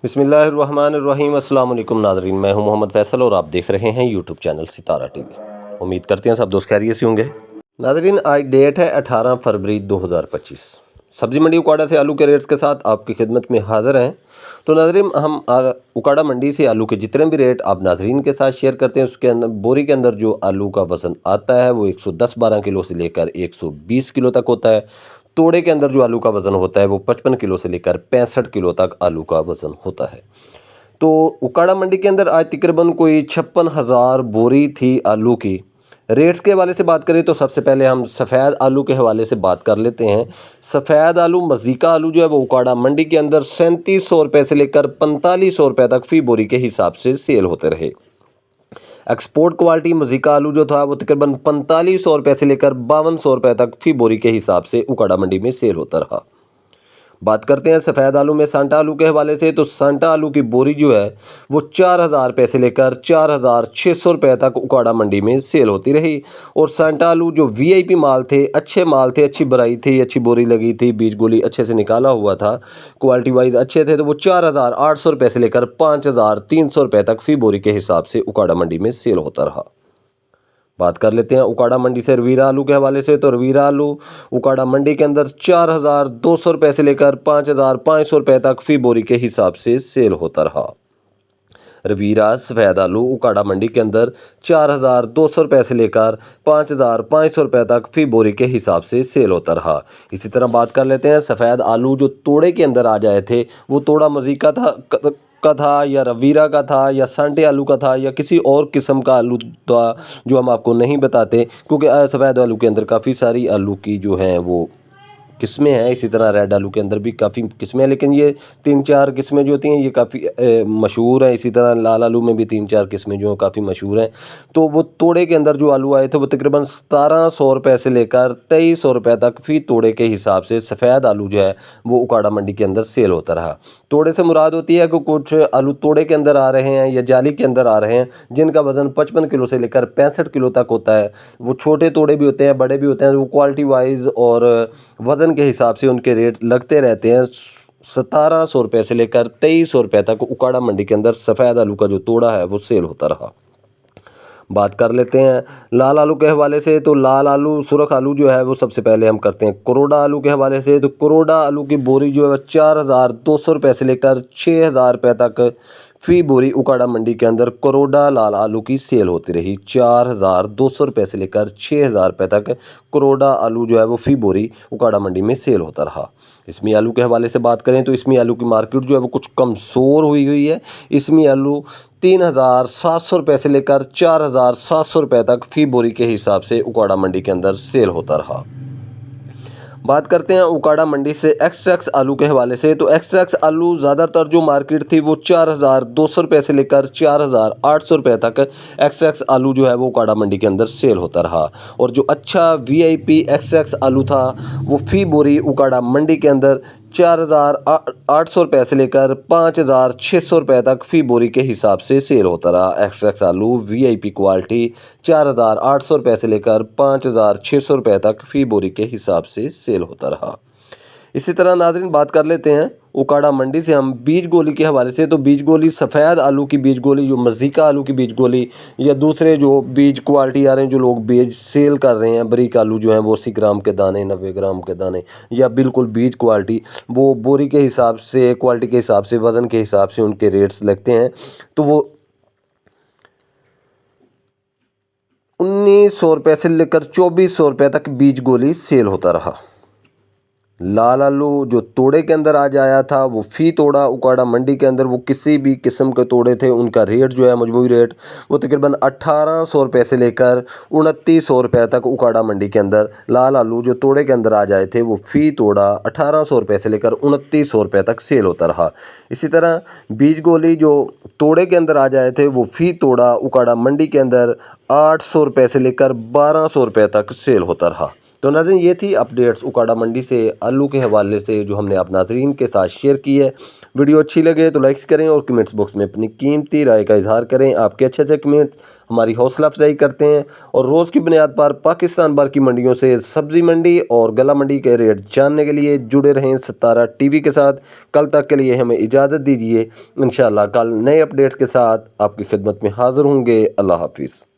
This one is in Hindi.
बिस्मिल्लाहिर्रहमानिर्रहीम। अस्सलाम वालेकुम नाज़रीन, मैं हूं मोहम्मद फैसल और आप देख रहे हैं यूट्यूब चैनल सितारा टीवी। उम्मीद करते हैं सब दोस्त खैरियत से होंगे। नाज़रीन, आज डेट है 18 फरवरी 2025। सब्ज़ी मंडी उकाड़ा से आलू के रेट्स के साथ आपकी खिदमत में हाज़िर हैं। तो नाज़रीन, हम उकाड़ा मंडी से आलू के जितने भी रेट आप नाज़रीन के साथ शेयर करते हैं, उसके अंदर बोरी के अंदर जो आलू का वज़न आता है वो 110-12 किलो से लेकर 120 किलो तक होता है। तोड़े के अंदर जो आलू का वज़न होता है वो 55 किलो से लेकर 65 किलो तक आलू का वज़न होता है। तो उकाड़ा मंडी के अंदर आज तकरीबन कोई 56,000 बोरी थी आलू की। रेट्स के हवाले से बात करें तो सबसे पहले हम सफ़ेद आलू के हवाले से बात कर लेते हैं। सफ़ेद आलू, मज़ीका आलू जो है वो उकाड़ा मंडी के अंदर 3700 रुपये से लेकर 4500 रुपये तक फ़ी बोरी के हिसाब से सेल होते रहे। एक्सपोर्ट क्वालिटी मज़ीका आलू जो था वो तकरीबन 4500 रुपये से लेकर 5200 रुपये तक फ़ी बोरी के हिसाब से उकाड़ा मंडी में सेल होता रहा। बात करते हैं सफ़ेद आलू में सांटा आलू के हवाले से, तो सांटा आलू की बोरी जो है वो 4000 रुपये से लेकर 4600 रुपये तक उकाड़ा मंडी में सेल होती रही। और सांटा आलू जो वीआईपी माल थे, अच्छे माल थे, अच्छी भराई थी, अच्छी बोरी लगी थी, बीज गोली अच्छे से निकाला हुआ था, क्वालिटी वाइज अच्छे थे, तो वो 4800 रुपये से लेकर 5300 रुपये तक फ़ी बोरी के हिसाब से उकाड़ा मंडी में सेल होता रहा। बात कर लेते हैं उकाड़ा मंडी से रवीरा आलू के हवाले से, तो रवीरा आलू उकाड़ा मंडी के अंदर 4200 रुपये से लेकर 5500 रुपये तक फ़ी बोरी के हिसाब से सेल होता रहा। रवीरा सफ़ेद आलू उकाड़ा मंडी के अंदर 4200 रुपये से लेकर 5500 रुपये तक फ़ी बोरी के हिसाब से सेल होता रहा। इसी तरह बात कर लेते हैं सफ़ेद आलू जो तोड़े के अंदर आ जाए थे, वो तोड़ा मज़ीका था या रवीरा का था या सांटे आलू का था या किसी और किस्म का आलू था जो हम आपको नहीं बताते, क्योंकि सफ़ेद आलू के अंदर काफ़ी सारी आलू की जो हैं वो किस्में हैं। इसी तरह रेड आलू के अंदर भी काफ़ी किस्में हैं, लेकिन ये 3-4 किस्में जो होती हैं ये काफ़ी मशहूर हैं। इसी तरह लाल आलू में भी 3-4 किस्में जो हैं काफ़ी मशहूर हैं। तो वो तोड़े के अंदर जो आलू आए थे वो तकरीबन 1700 रुपये से लेकर 2300 रुपये तक फ़ी तोड़े के हिसाब से सफ़ेद आलू जो है वो उकाड़ा मंडी के अंदर सेल होता रहा। तोड़े से मुराद होती है कि कुछ आलू तोड़े के अंदर आ रहे हैं या जाली के अंदर आ रहे हैं जिनका वज़न 55 किलो से लेकर 65 किलो तक होता है। वो छोटे तोड़े भी होते हैं, बड़े भी होते हैं, वो क्वालिटी वाइज और वज़न के हिसाब से उनके रेट लगते रहते हैं। 1700 रुपये से लेकर 2300 रुपये तक उकाड़ा मंडी के अंदर सफ़ेद आलू का जो तोड़ा है वो सेल होता रहा। बात कर लेते हैं लाल आलू के हवाले से, तो लाल आलू, सुरख आलू जो है वो सबसे पहले हम करते हैं करोड़ा आलू के हवाले से। तो करोड़ा आलू की बोरी जो है 4200 रुपये से लेकर 6000 रुपये तक फ़ी बोरी उकाड़ा मंडी के अंदर करोड़ा लाल आलू की सेल होती रही। 4200 रुपये से लेकर 6000 रुपये तक करोड़ा आलू जो है वो फ़ी बोरी उकाड़ा मंडी में सेल होता रहा। इसमी आलू के हवाले से बात करें तो इसमी आलू की मार्केट जो है वो कुछ कमज़ोर हुई है। इसमी आलू 3700 रुपये से लेकर 4700 रुपये तक फ़ी बोरी के हिसाब से उकाड़ा मंडी के अंदर सेल होता रहा। बात करते हैं उकाड़ा मंडी से एक्स आलू के हवाले से, तो एक्स आलू ज़्यादातर जो मार्केट थी वो 4200 रुपये से लेकर 4800 रुपये तक एक्स आलू जो है वो उकाड़ा मंडी के अंदर सेल होता रहा। और जो अच्छा वीआईपी एक्स आलू था वो फ़ी बोरी उकाड़ा मंडी के अंदर 4800 रुपये से लेकर 5600 रुपये तक फ़ी बोरी के हिसाब से सेल होता रहा। एक्स आलू वीआईपी क्वालिटी 4800 रुपये से लेकर 5600 रुपये तक फ़ी बोरी के हिसाब से सेल होता रहा। इसी तरह नाज़रीन बात कर लेते हैं उकाड़ा मंडी से हम बीज गोली के हवाले से, तो बीज गोली सफ़ेद आलू की बीज गोली, जो मज़ीका आलू की बीज गोली या दूसरे जो बीज क्वालिटी आ रहे हैं, जो लोग बीज सेल कर रहे हैं, बारीक आलू जो हैं वो 80 ग्राम के दाने, 90 ग्राम के दाने या बिल्कुल बीज क्वालिटी, वो बोरी के हिसाब से, क्वालिटी के हिसाब से, वज़न के हिसाब से उनके रेट्स लगते हैं। तो वो 1900 रुपये से लेकर 2400 रुपये तक बीज गोली सेल होता रहा। लाल आलू जो तोड़े के अंदर आज आया था वो फ़ी तोड़ा उकाड़ा मंडी के अंदर, वो किसी भी किस्म के तोड़े थे, उनका रेट जो है मजमूई रेट वो तकरीबन 1800 रुपये से लेकर 2900 रुपये तक उकाड़ा मंडी के अंदर लाल आलू जो तोड़े के अंदर आ जाए थे वो फ़ी तोड़ा 1800 रुपये से लेकर 2900 रुपये तक सेल होता रहा। इसी तरह बीज गोली जो तोड़े के अंदर आ जाए थे वो फ़ी तोड़ा उकाड़ा मंडी के अंदर 800 रुपये से लेकर 1200 रुपये तक सेल होता रहा। तो नाज़रीन ये थी अपडेट्स उकाड़ा मंडी से आलू के हवाले से जो हमने आप नाज़रीन के साथ शेयर की है। वीडियो अच्छी लगे तो लाइक्स करें और कमेंट्स बॉक्स में अपनी कीमती राय का इजहार करें। आपके अच्छे कमेंट्स हमारी हौसला अफजाई करते हैं और रोज़ की बुनियाद पर पाकिस्तान भर की मंडियों से सब्ज़ी मंडी और गला मंडी के रेट जानने के लिए जुड़े रहें सितारा टीवी के साथ। कल तक के लिए हमें इजाज़त दीजिए। इंशाअल्लाह कल नए अपडेट्स के साथ आपकी खिदमत में हाज़िर होंगे। अल्लाह हाफिज़।